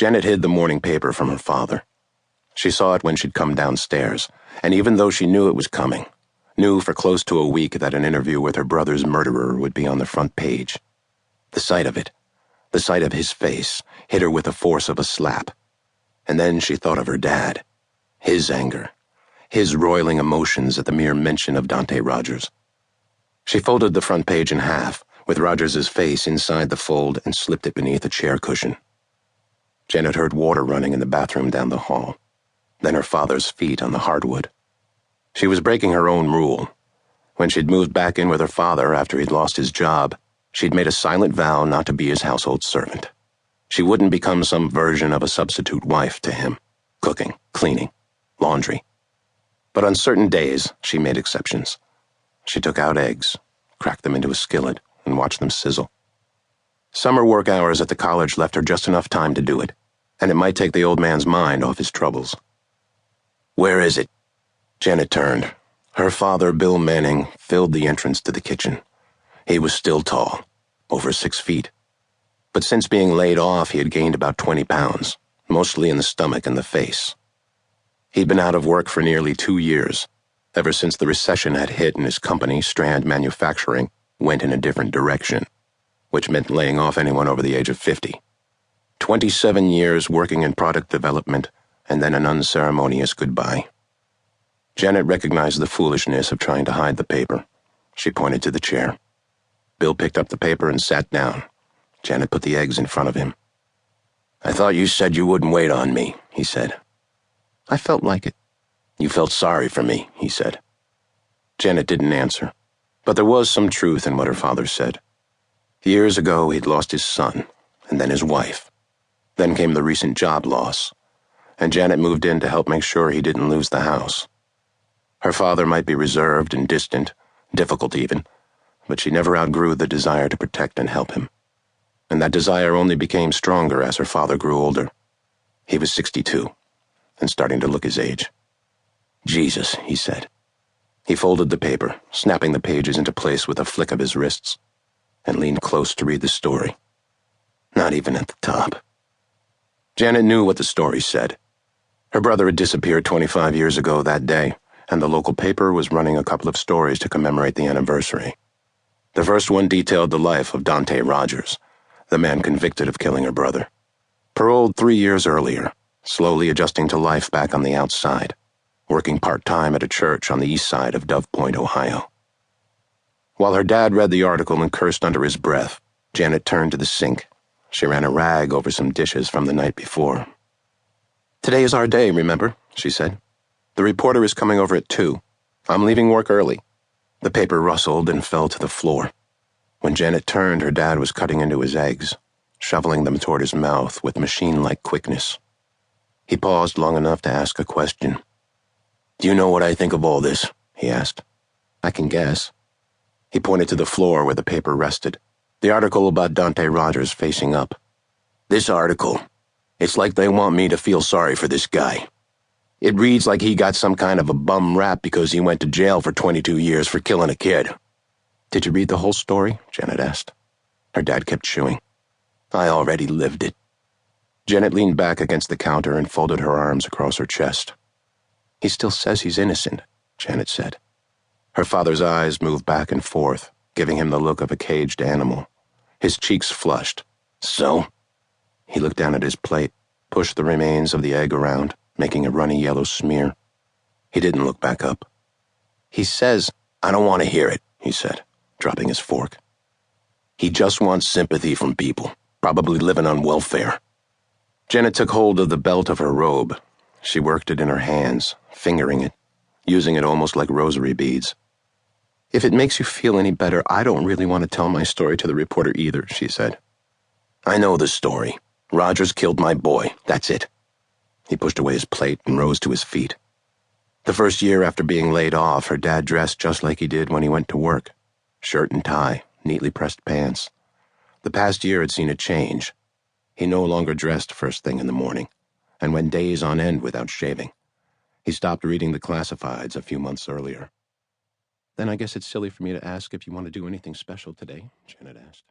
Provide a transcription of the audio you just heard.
Janet hid the morning paper from her father. She saw it when she'd come downstairs, and even though she knew it was coming, knew for close to a week that an interview with her brother's murderer would be on the front page, the sight of it, the sight of his face, hit her with the force of a slap. And then she thought of her dad, his anger, his roiling emotions at the mere mention of Dante Rogers. She folded the front page in half, with Rogers's face inside the fold, and slipped it beneath a chair cushion. Janet heard water running in the bathroom down the hall, then her father's feet on the hardwood. She was breaking her own rule. When she'd moved back in with her father after he'd lost his job, she'd made a silent vow not to be his household servant. She wouldn't become some version of a substitute wife to him, cooking, cleaning, laundry. But on certain days, she made exceptions. She took out eggs, cracked them into a skillet, and watched them sizzle. Summer work hours at the college left her just enough time to do it, and it might take the old man's mind off his troubles. "Where is it?" Janet turned. Her father, Bill Manning, filled the entrance to the kitchen. He was still tall, over 6 feet. But since being laid off, he had gained about 20 pounds, mostly in the stomach and the face. He'd been out of work for nearly 2 years, ever since the recession had hit and his company, Strand Manufacturing, went in a different direction, which meant laying off anyone over the age of 50. 27 years working in product development, and then an unceremonious goodbye. Janet recognized the foolishness of trying to hide the paper. She pointed to the chair. Bill picked up the paper and sat down. Janet put the eggs in front of him. "I thought you said you wouldn't wait on me," he said. "I felt like it." "You felt sorry for me," he said. Janet didn't answer, but there was some truth in what her father said. Years ago, he'd lost his son, and then his wife. Then came the recent job loss, and Janet moved in to help make sure he didn't lose the house. Her father might be reserved and distant, difficult even, but she never outgrew the desire to protect and help him. And that desire only became stronger as her father grew older. He was 62, and starting to look his age. "Jesus," he said. He folded the paper, snapping the pages into place with a flick of his wrists, and leaned close to read the story. Not even at the top. Janet knew what the story said. Her brother had disappeared 25 years ago that day, and the local paper was running a couple of stories to commemorate the anniversary. The first one detailed the life of Dante Rogers, the man convicted of killing her brother. Paroled 3 years earlier, slowly adjusting to life back on the outside, working part-time at a church on the east side of Dove Point, Ohio. While her dad read the article and cursed under his breath, Janet turned to the sink. She ran a rag over some dishes from the night before. "Today is our day, remember?" she said. "The reporter is coming over at 2. I'm leaving work early." The paper rustled and fell to the floor. When Janet turned, her dad was cutting into his eggs, shoveling them toward his mouth with machine-like quickness. He paused long enough to ask a question. "Do you know what I think of all this?" he asked. "I can guess." He pointed to the floor where the paper rested, the article about Dante Rogers facing up. "This article, it's like they want me to feel sorry for this guy. It reads like he got some kind of a bum rap because he went to jail for 22 years for killing a kid." "Did you read the whole story?" Janet asked. Her dad kept chewing. "I already lived it." Janet leaned back against the counter and folded her arms across her chest. "He still says he's innocent," Janet said. Her father's eyes moved back and forth, giving him the look of a caged animal. His cheeks flushed. "So?" He looked down at his plate, pushed the remains of the egg around, making a runny yellow smear. He didn't look back up. "He says—" "I don't want to hear it," he said, dropping his fork. "He just wants sympathy from people, probably living on welfare." Janet took hold of the belt of her robe. She worked it in her hands, fingering it, using it almost like rosary beads. "If it makes you feel any better, I don't really want to tell my story to the reporter either," she said. "I know the story. Rogers killed my boy. That's it." He pushed away his plate and rose to his feet. The first year after being laid off, her dad dressed just like he did when he went to work. Shirt and tie, neatly pressed pants. The past year had seen a change. He no longer dressed first thing in the morning, and went days on end without shaving. He stopped reading the classifieds a few months earlier. "Then I guess it's silly for me to ask if you want to do anything special today," Janet asked.